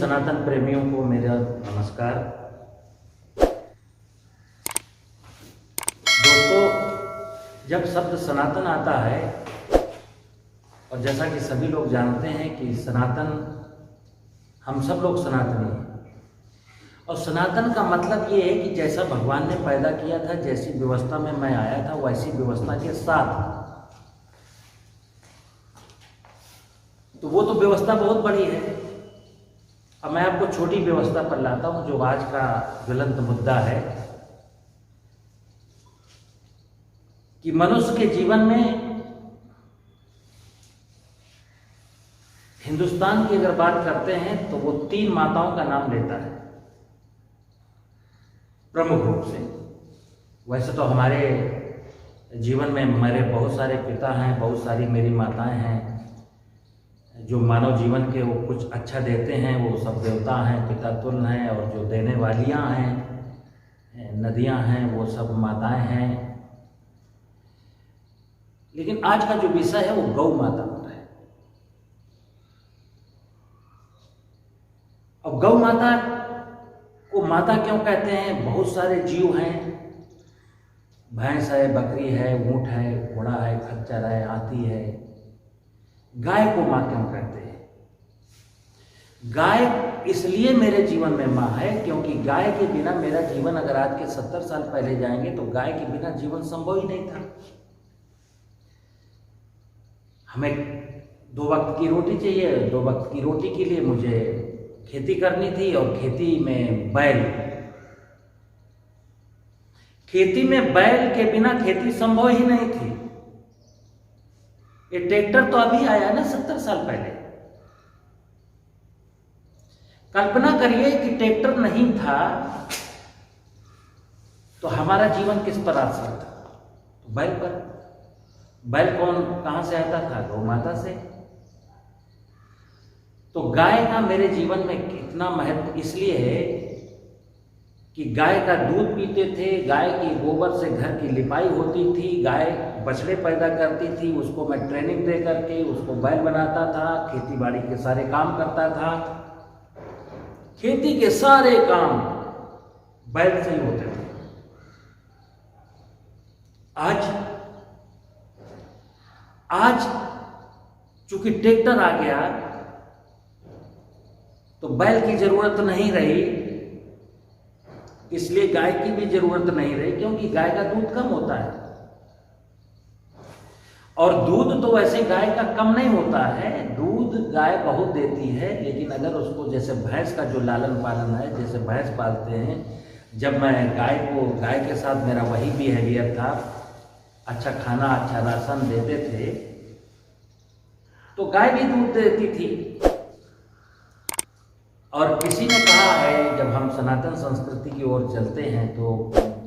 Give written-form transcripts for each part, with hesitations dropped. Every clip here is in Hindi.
सनातन प्रेमियों को मेरा नमस्कार। दोस्तों, जब शब्द सनातन आता है और जैसा कि सभी लोग जानते हैं कि सनातन, हम सब लोग सनातनी हैं और सनातन का मतलब ये है कि जैसा भगवान ने पैदा किया था, जैसी व्यवस्था में मैं आया था, वैसी व्यवस्था के साथ। तो वो तो व्यवस्था बहुत बड़ी है। अब मैं आपको छोटी व्यवस्था पर लाता हूं जो आज का ज्वलंत मुद्दा है कि मनुष्य के जीवन में हिंदुस्तान की अगर बात करते हैं तो वो 3 माताओं का नाम लेता है प्रमुख रूप से। वैसे तो हमारे जीवन में मेरे बहुत सारे पिता हैं, बहुत सारी मेरी माताएं हैं जो मानव जीवन के वो कुछ अच्छा देते हैं। वो सब देवता हैं, पिता तुल्य हैं, और जो देने वालियां हैं, नदियां हैं, वो सब माताएं हैं। लेकिन आज का जो विषय है वो गौ माता पर है। अब गौ माता को माता क्यों कहते हैं? बहुत सारे जीव हैं, भैंस है, बकरी है, ऊंट है, घोड़ा है, खच्चर है, हाथी है। गाय को मां क्यों कहते हैं? गाय इसलिए मेरे जीवन में मां है क्योंकि गाय के बिना मेरा जीवन, अगर आज के 70 साल पहले जाएंगे तो गाय के बिना जीवन संभव ही नहीं था। हमें 2 वक्त की रोटी चाहिए, 2 वक्त की रोटी के लिए मुझे खेती करनी थी और खेती में बैल के बिना खेती संभव ही नहीं थी। ये ट्रैक्टर तो अभी आया ना 70 साल पहले। कल्पना करिए कि ट्रैक्टर नहीं था तो हमारा जीवन किस पर आश्रित था? तो बैल पर। बैल कहां से आता था? गौ माता से। तो गाय का मेरे जीवन में कितना महत्व इसलिए है कि गाय का दूध पीते थे, गाय के गोबर से घर की लिपाई होती थी, गाय बछड़े पैदा करती थी, उसको मैं ट्रेनिंग दे करके उसको बैल बनाता था, खेती बाड़ी के सारे काम करता था। खेती के सारे काम बैल से ही होते थे। आज चूंकि ट्रैक्टर आ गया तो बैल की जरूरत नहीं रही, इसलिए गाय की भी जरूरत नहीं रही क्योंकि गाय का दूध कम होता है। और दूध तो वैसे गाय का कम नहीं होता है, दूध गाय बहुत देती है। लेकिन अगर उसको, जैसे भैंस का जो लालन पालन है, जैसे भैंस पालते हैं, जब मैं गाय के साथ मेरा वही बिहेवियर था, अच्छा खाना, अच्छा राशन देते थे, तो गाय भी दूध देती थी। और किसी ने कहा है, जब हम सनातन संस्कृति की ओर चलते हैं तो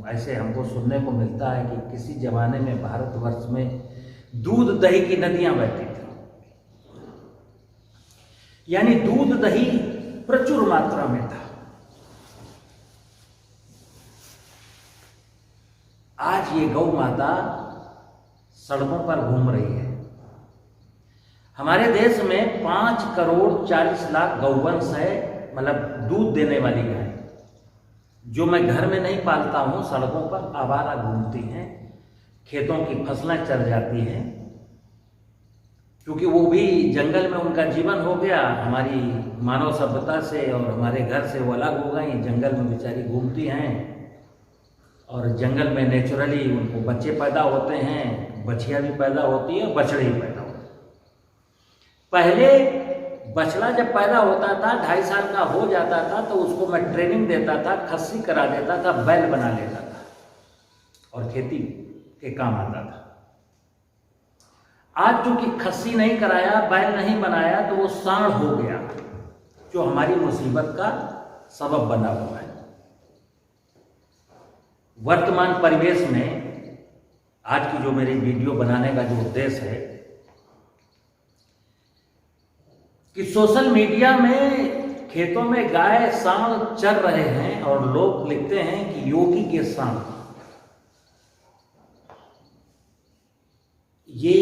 ऐसे हमको सुनने को मिलता है कि किसी जमाने में भारतवर्ष में दूध दही की नदियां बहती थी, यानी दूध दही प्रचुर मात्रा में था। आज ये गौ माता सड़कों पर घूम रही है। हमारे देश में 5 करोड़ 40 लाख गौवंश है, मतलब दूध देने वाली गाय, जो मैं घर में नहीं पालता हूं, सड़कों पर आवारा घूमती हैं, खेतों की फसलें चर जाती हैं, क्योंकि वो भी जंगल में उनका जीवन हो गया। हमारी मानव सभ्यता से और हमारे घर से वो अलग हो गई, जंगल में बेचारी घूमती हैं और जंगल में नेचुरली उनको बच्चे पैदा होते हैं, बछिया भी पैदा होती है, बछड़े भी पैदा होते हैं। पहले बछड़ा जब पैदा होता था, 2.5 साल का हो जाता था, तो उसको मैं ट्रेनिंग देता था, खस्सी करा देता था, बैल बना लेता था और खेती के काम आता था। आज चूंकि खस्सी नहीं कराया, बैल नहीं बनाया, तो वो सांड हो गया, जो हमारी मुसीबत का सबब बना हुआ है। वर्तमान परिवेश में आज की जो मेरी वीडियो बनाने का जो उद्देश्य है कि सोशल मीडिया में खेतों में गाय सांड चर रहे हैं और लोग लिखते हैं कि योगी के सांड। ये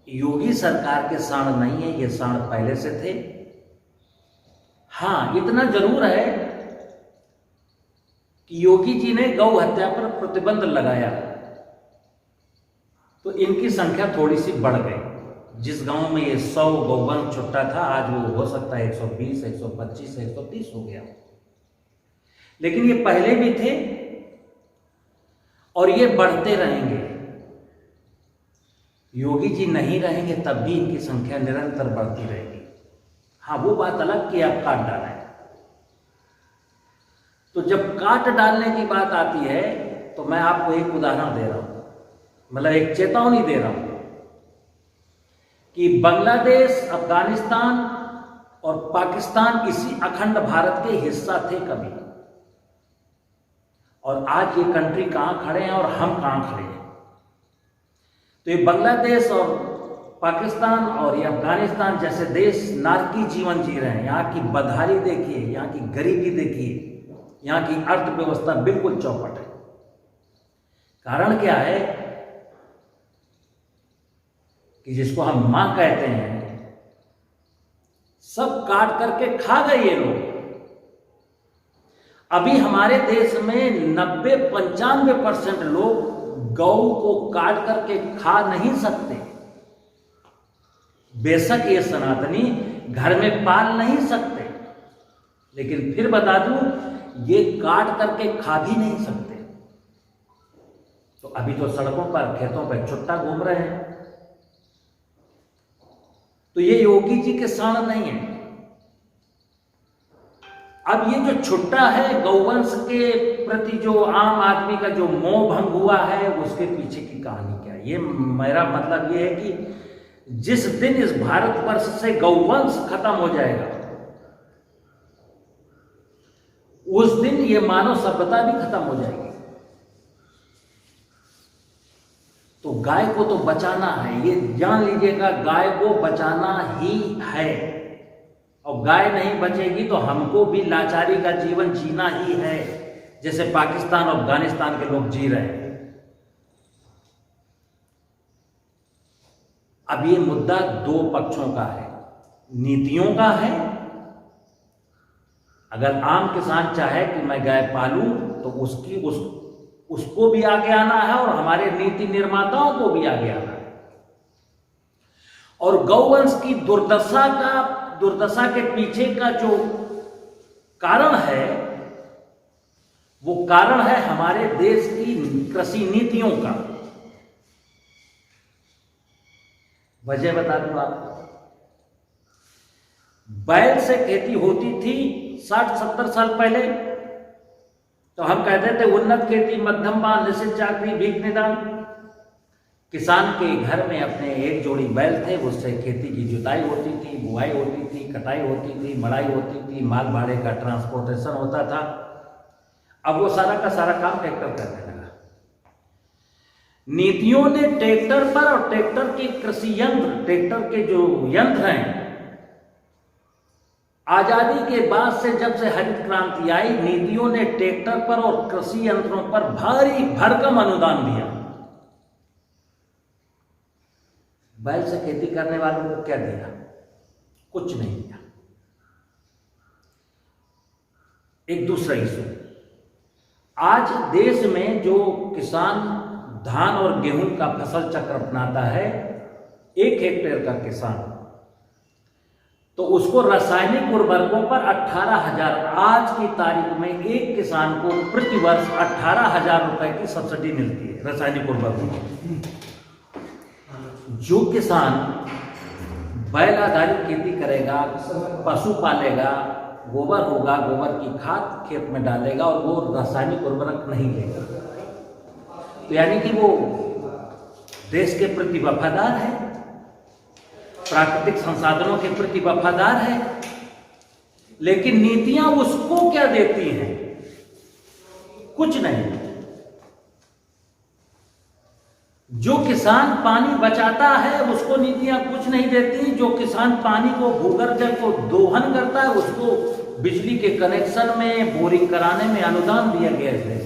योगी सरकार के सांड नहीं है, ये सांड पहले से थे हाँ, इतना जरूर है कि योगी जी ने गौ हत्या पर प्रतिबंध लगाया तो इनकी संख्या थोड़ी सी बढ़ गई। जिस गांव में ये 100 गौवंश छुट्टा था, आज वो हो सकता है 120, 125, 130 हो गया। लेकिन ये पहले भी थे और ये बढ़ते रहेंगे। योगी जी नहीं रहेंगे तब भी इनकी संख्या निरंतर बढ़ती रहेगी। हाँ, वो बात अलग कि आप काट डालें। तो जब काट डालने की बात आती है तो मैं आपको एक उदाहरण दे रहा हूं, मतलब एक चेतावनी दे रहा हूं कि बांग्लादेश, अफगानिस्तान और पाकिस्तान इसी अखंड भारत के हिस्सा थे कभी, और आज ये कंट्री कहां खड़े हैं और हम कहां खड़े हैं। तो ये बांग्लादेश और पाकिस्तान और ये अफगानिस्तान जैसे देश नारकी जीवन जी रहे हैं। यहाँ की बदहाली देखिए, यहाँ की गरीबी देखिए, यहाँ की अर्थव्यवस्था बिल्कुल चौपट है। कारण क्या है कि जिसको हम मां कहते हैं, सब काट करके खा गए ये लोग। अभी हमारे देश में 90-95% लोग गौ को काट करके खा नहीं सकते। बेशक ये सनातनी घर में पाल नहीं सकते, लेकिन फिर बता दूं, ये काट करके खा भी नहीं सकते। तो अभी तो सड़कों पर, खेतों पर छुट्टा घूम रहे हैं। तो ये योगी जी के साण नहीं है। अब ये जो छुट्टा है, गौवंश के प्रति जो आम आदमी का जो मोह भंग हुआ है, उसके पीछे की कहानी क्या है? ये मेरा मतलब ये है कि जिस दिन इस भारतवर्ष से गौवंश खत्म हो जाएगा, उस दिन ये मानव सभ्यता भी खत्म हो जाएगी। तो गाय को तो बचाना है, ये जान लीजिएगा, गाय को बचाना ही है। और गाय नहीं बचेगी तो हमको भी लाचारी का जीवन जीना ही है, जैसे पाकिस्तान और अफगानिस्तान के लोग जी रहे हैं। अब ये मुद्दा दो पक्षों का है, नीतियों का है। अगर आम किसान चाहे कि मैं गाय पालूं तो उसको भी आगे आना है और हमारे नीति निर्माताओं को भी आगे आना है। और गौवंश की दुर्दशा के पीछे का जो कारण है, वो कारण है हमारे देश की कृषि नीतियों का। वजह बता दूं आपको, बैल से खेती होती थी 60-70 साल पहले, तो हम कहते थे उन्नत खेती, मध्यम बाल, निश्चित चाकरी, भीख निदान। किसान के घर में अपने एक जोड़ी बैल थे, उससे खेती की जुताई होती थी, बुआई होती थी, कटाई होती थी, मड़ाई होती थी, माल भाड़े का ट्रांसपोर्टेशन होता था। अब वो सारा का सारा काम ट्रैक्टर करने लगा। नीतियों ने ट्रैक्टर पर और ट्रैक्टर के कृषि यंत्र, ट्रैक्टर के जो यंत्र हैं, आजादी के बाद से जब से हरित क्रांति आई, नीतियों ने ट्रैक्टर पर और कृषि यंत्रों पर भारी भरकम अनुदान दिया। बैल से खेती करने वालों को क्या दिया? कुछ नहीं दिया। एक दूसरा इशू, आज देश में जो किसान धान और गेहूं का फसल चक्र अपनाता है, 1 हेक्टेयर का किसान, तो उसको रासायनिक उर्वरकों पर 18,000, आज की तारीख में एक किसान को प्रति वर्ष 18,000 रुपए की सब्सिडी मिलती है रासायनिक उर्वरकों पर। जो किसान बैल आधारित खेती करेगा, पशु पालेगा, गोबर होगा, गोबर की खाद खेत में डालेगा और वो रासायनिक उर्वरक नहीं लेगा, तो यानी कि वो देश के प्रति वफादार है, प्राकृतिक संसाधनों के प्रति वफादार है। लेकिन नीतियां उसको क्या देती हैं? कुछ नहीं। जो किसान पानी बचाता है उसको नीतियां कुछ नहीं देती। जो किसान पानी को, भूगर्भ जल को दोहन करता है, उसको बिजली के कनेक्शन में, बोरिंग कराने में अनुदान दिया गया है देश।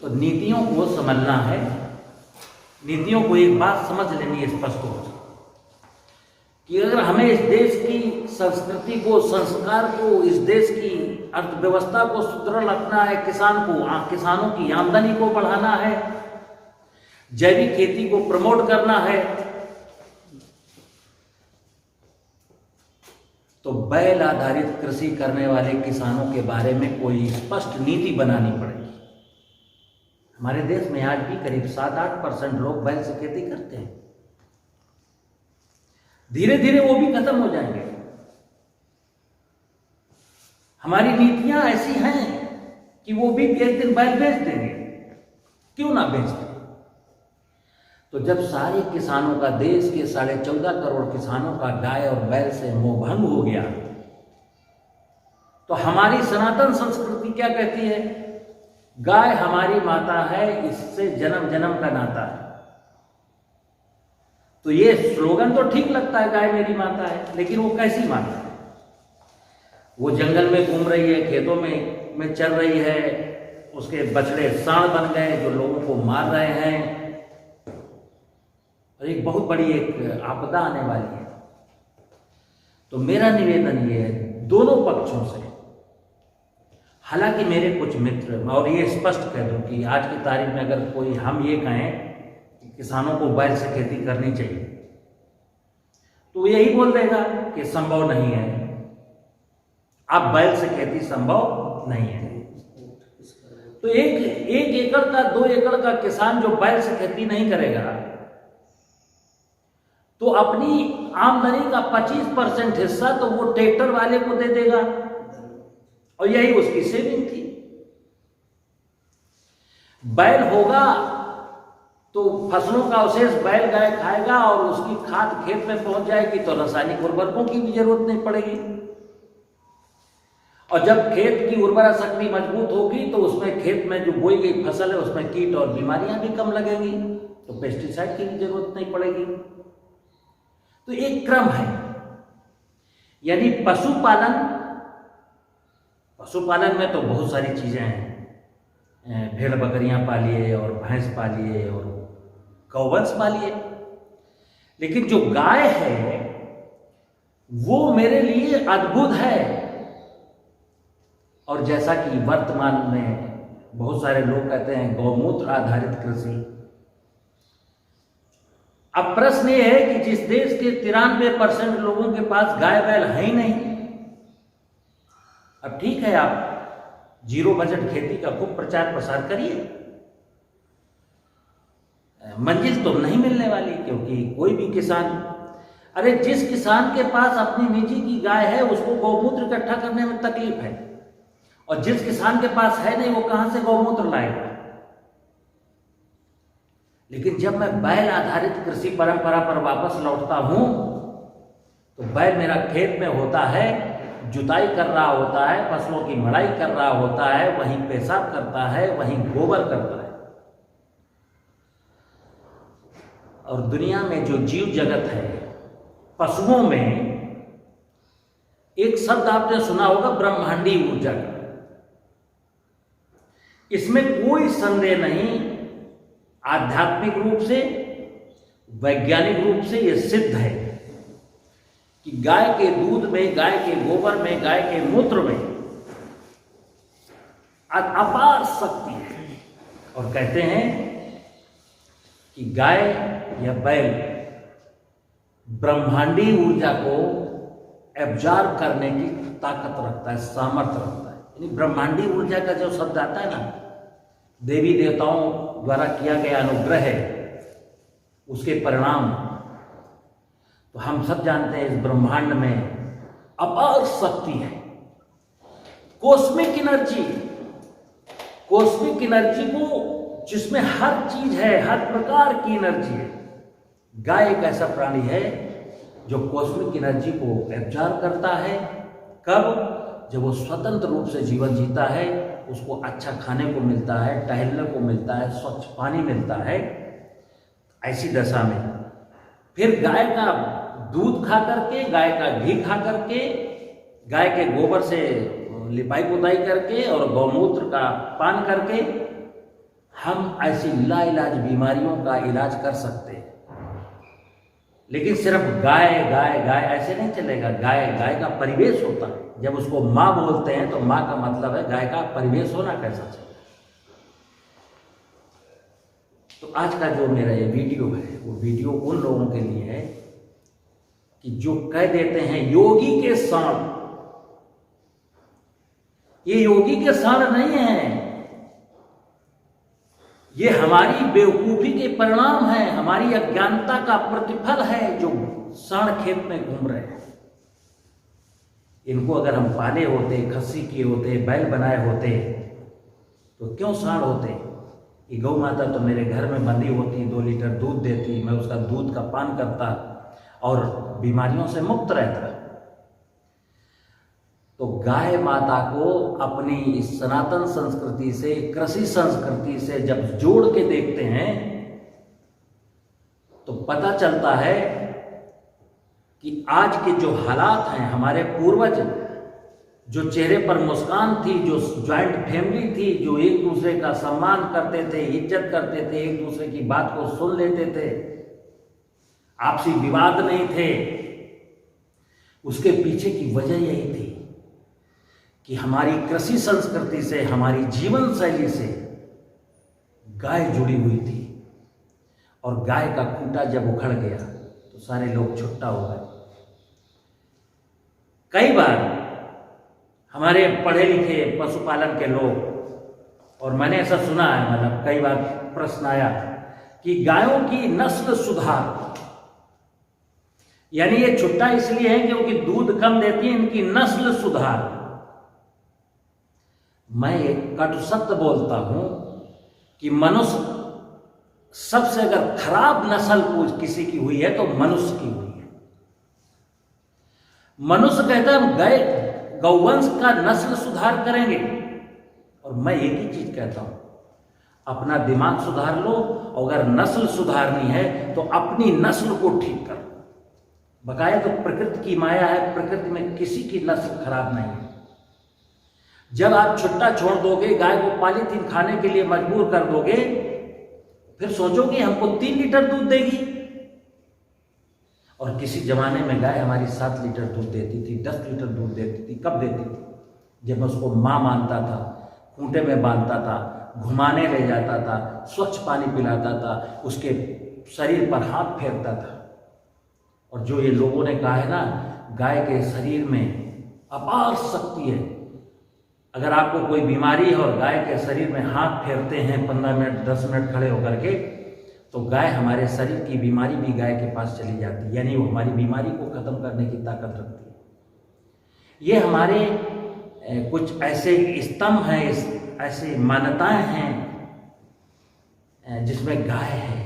तो नीतियों को समझना है। नीतियों को एक बात समझ लेनी है स्पष्ट हो, कि अगर हमें इस देश की संस्कृति को, संस्कार को, इस देश की अर्थव्यवस्था को सुदृढ़ रखना है, किसानों की आमदनी को बढ़ाना है, जैविक खेती को प्रमोट करना है, तो बैल आधारित कृषि करने वाले किसानों के बारे में कोई स्पष्ट नीति बनानी पड़ेगी। हमारे देश में आज भी करीब 7-8% लोग बैल से खेती करते हैं। धीरे धीरे वो भी खत्म हो जाएंगे। हमारी नीतियां ऐसी हैं कि वो भी एक दिन बैल बेच देंगे, क्यों ना बेच दें। तो जब सारे किसानों का, देश के 14.5 करोड़ किसानों का गाय और बैल से मोहभंग हो गया, तो हमारी सनातन संस्कृति क्या कहती है? गाय हमारी माता है, इससे जन्म जन्म का नाता है। तो ये स्लोगन तो ठीक लगता है, गाय मेरी माता है, लेकिन वो कैसी माता है? वो जंगल में घूम रही है, खेतों में चल रही है, उसके बछड़े सांड बन गए जो लोगों को मार रहे हैं, और एक बहुत बड़ी एक आपदा आने वाली है। तो मेरा निवेदन ये है दोनों पक्षों से, हालांकि मेरे कुछ मित्र, और ये स्पष्ट कह दूं कि आज की तारीख में अगर कोई हम ये कहें कि किसानों को बैल से खेती करनी चाहिए, तो यही बोल देगा कि संभव नहीं है, अब बैल से खेती संभव नहीं है। तो एक एकड़ का, 2 एकड़ का किसान जो बैल से खेती नहीं करेगा, तो अपनी आमदनी का 25% हिस्सा तो वो ट्रैक्टर वाले को दे देगा, और यही उसकी सेविंग थी। बैल होगा तो फसलों का अवशेष बैल गाय खाएगा, और उसकी खाद खेत में पहुंच जाएगी, तो रासायनिक उर्वरकों की भी जरूरत नहीं पड़ेगी। और जब खेत की उर्वरा शक्ति मजबूत होगी, तो उसमें खेत में जो बोई गई फसल है उसमें कीट और बीमारियां भी कम लगेंगी, तो पेस्टिसाइड की भी जरूरत नहीं पड़ेगी। तो एक क्रम है, यानी पशुपालन में तो बहुत सारी चीजें हैं, भेड़ बकरियां पालिए और भैंस पालिए और गौवंश पालिए, लेकिन जो गाय है वो मेरे लिए अद्भुत है। और जैसा कि वर्तमान में बहुत सारे लोग कहते हैं गौमूत्र आधारित कृषि, अब प्रश्न ये है कि जिस देश के 93% लोगों के पास गाय बैल है ही नहीं, अब ठीक है आप जीरो बजट खेती का खूब प्रचार प्रसार करिए, मंजिल तो नहीं मिलने वाली, क्योंकि कोई भी किसान, अरे जिस किसान के पास अपनी निजी की गाय है उसको गौमूत्र इकट्ठा करने में तकलीफ है, और जिस किसान के पास है नहीं वो कहां से गौमूत्र लाएगा। लेकिन जब मैं बैल आधारित कृषि परंपरा पर वापस लौटता हूं, तो बैल मेरा खेत में होता है, जुताई कर रहा होता है, फसलों की मड़ाई कर रहा होता है, वहीं पेशाब करता है, वहीं गोबर करता है। और दुनिया में जो जीव जगत है, पशुओं में एक शब्द आपने सुना होगा, ब्रह्मांडी ऊर्जा का। इसमें कोई संदेह नहीं, आध्यात्मिक रूप से, वैज्ञानिक रूप से यह सिद्ध है कि गाय के दूध में, गाय के गोबर में, गाय के मूत्र में अपार शक्ति है। और कहते हैं कि गाय या बैल ब्रह्मांडी ऊर्जा को एब्जॉर्ब करने की ताकत रखता है, सामर्थ्य रखता है। यानी ब्रह्मांडी ऊर्जा का जो शब्द आता है ना, देवी देवताओं द्वारा किया गया अनुग्रह है, उसके परिणाम। तो हम सब जानते हैं इस ब्रह्मांड में अपार शक्ति है, कॉस्मिक एनर्जी को, जिसमें हर चीज है, हर प्रकार की एनर्जी है। गाय एक ऐसा प्राणी है जो कॉस्मिक एनर्जी को एब्जॉर्ब करता है। कब? जब वो स्वतंत्र रूप से जीवन जीता है, उसको अच्छा खाने को मिलता है, टहलने को मिलता है, स्वच्छ पानी मिलता है। ऐसी दशा में फिर गाय का दूध खा करके, गाय का घी खा करके, गाय के गोबर से लिपाई पुताई करके और गौमूत्र का पान करके हम ऐसी लाइलाज बीमारियों का इलाज कर सकते हैं। लेकिन सिर्फ गाय गाय गाय ऐसे नहीं चलेगा। गाय गाय का परिवेश होता है। जब उसको माँ बोलते हैं तो माँ का मतलब है गाय का परिवेश होना कैसा चाहिए। तो आज का जो मेरा ये वीडियो है वो वीडियो उन लोगों के लिए है कि जो कह देते हैं योगी के साण। ये योगी के साण नहीं है, ये हमारी बेवकूफी के परिणाम है, हमारी अज्ञानता का प्रतिफल है। जो साण खेत में घूम रहे हैं, इनको अगर हम पाले होते, खस्सी किए होते, बैल बनाए होते तो क्यों साण होते। ये गौ माता तो मेरे घर में बंधी होती, 2 लीटर दूध देती, मैं उसका दूध का पान करता और बीमारियों से मुक्त रहता। तो गाय माता को अपनी इस सनातन संस्कृति से, कृषि संस्कृति से जब जोड़ के देखते हैं तो पता चलता है कि आज के जो हालात हैं, हमारे पूर्वज जो चेहरे पर मुस्कान थी, जो ज्वाइंट फैमिली थी, जो एक दूसरे का सम्मान करते थे, इज्जत करते थे, एक दूसरे की बात को सुन लेते थे, आपसी विवाद नहीं थे, उसके पीछे की वजह यही थी कि हमारी कृषि संस्कृति से, हमारी जीवन शैली से गाय जुड़ी हुई थी। और गाय का खूंटा जब उखड़ गया तो सारे लोग छुट्टा हो गए। कई बार हमारे पढ़े लिखे पशुपालन के लोग, और मैंने ऐसा सुना है, मतलब कई बार प्रश्न आया कि गायों की नस्ल सुधार, यानी ये छुट्टा इसलिए है क्योंकि दूध कम देती है, इनकी नस्ल सुधार। मैं एक कटु सत्य बोलता हूं कि मनुष्य सबसे अगर खराब नस्ल किसी की हुई है तो मनुष्य की हुई है। मनुष्य कहता है हम गौवंश का नस्ल सुधार करेंगे, और मैं एक ही चीज कहता हूं, अपना दिमाग सुधार लो, अगर नस्ल सुधारनी है तो अपनी नस्ल को ठीक करो। बकाया तो प्रकृति की माया है, प्रकृति में किसी की नस्ल खराब नहीं है। जब आप छुट्टा छोड़ दोगे, गाय को पॉलीथीन खाने के लिए मजबूर कर दोगे, फिर सोचोगे हमको 3 लीटर दूध देगी। और किसी जमाने में गाय हमारी 7 लीटर दूध देती थी, 10 लीटर दूध देती थी। कब देती थी? जब मैं उसको माँ मानता था, खूंटे में बांधता था, घुमाने ले जाता था, स्वच्छ पानी पिलाता था, उसके शरीर पर हाथ फेरता था। और जो ये लोगों ने कहा है ना, गाय के शरीर में अपार शक्ति है। अगर आपको कोई बीमारी है और गाय के शरीर में हाथ फेरते हैं 15 मिनट 10 मिनट खड़े होकर के, तो गाय हमारे शरीर की बीमारी भी गाय के पास चली जाती है, यानी वो हमारी बीमारी को खत्म करने की ताकत रखती है। ये हमारे कुछ ऐसे स्तंभ हैं, ऐसी मान्यताएं हैं जिसमें गाय है।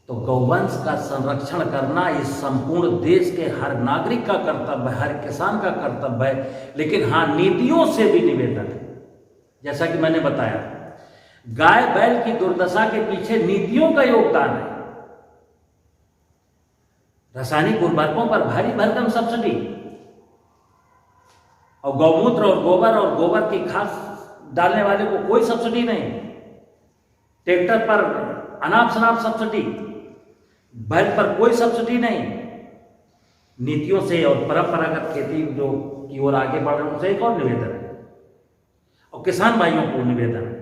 तो गौवंश का संरक्षण करना इस संपूर्ण देश के हर नागरिक का कर्तव्य है, हर किसान का कर्तव्य है। लेकिन हाँ, नीतियों से भी निवेदन है, जैसा कि मैंने बताया, गाय बैल की दुर्दशा के पीछे नीतियों का योगदान है। रासायनिक उर्वरकों पर भारी भरकम सब्सिडी, और गौमूत्र और गोबर की खाद डालने वाले को कोई सब्सिडी नहीं, ट्रैक्टर पर अनाप शनाप सब्सिडी, बैल पर कोई सब्सिडी नहीं। नीतियों से और परंपरागत खेती जो की ओर आगे बढ़ रहे हैं, उनसे एक और निवेदन है, और किसान भाइयों को निवेदन है,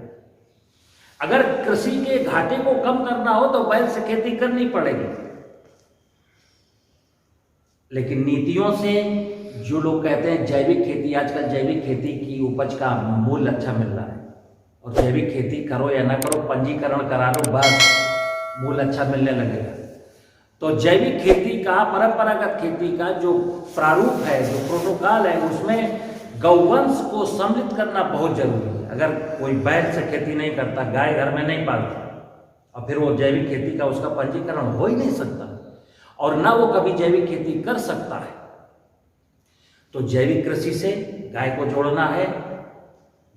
अगर कृषि के घाटे को कम करना हो तो बैल से खेती करनी पड़ेगी। लेकिन नीतियों से, जो लोग कहते हैं जैविक खेती, आजकल जैविक खेती की उपज का मूल्य अच्छा मिल रहा है, और जैविक खेती करो या ना करो, पंजीकरण करा लो, बस मूल्य अच्छा मिलने लगेगा। तो जैविक खेती का, परंपरागत खेती का जो प्रारूप है, जो प्रोटोकॉल है, उसमें गौवंश को सम्मिलित करना बहुत जरूरी है। अगर कोई बैल से खेती नहीं करता, गाय घर में नहीं पालता, और फिर वो जैविक खेती का उसका पंजीकरण हो ही नहीं सकता, और ना वो कभी जैविक खेती कर सकता है। तो जैविक कृषि से गाय को जोड़ना है,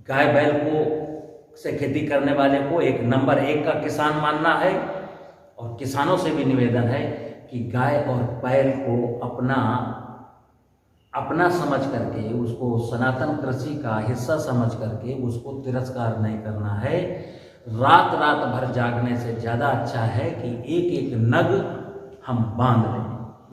गाय बैल को से खेती करने वाले को एक नंबर 1 का किसान मानना है। और किसानों से भी निवेदन है कि गाय और बैल को अपना समझ करके, उसको सनातन कृषि का हिस्सा समझ करके उसको तिरस्कार नहीं करना है। रात रात भर जागने से ज़्यादा अच्छा है कि एक एक नग हम बांध लें।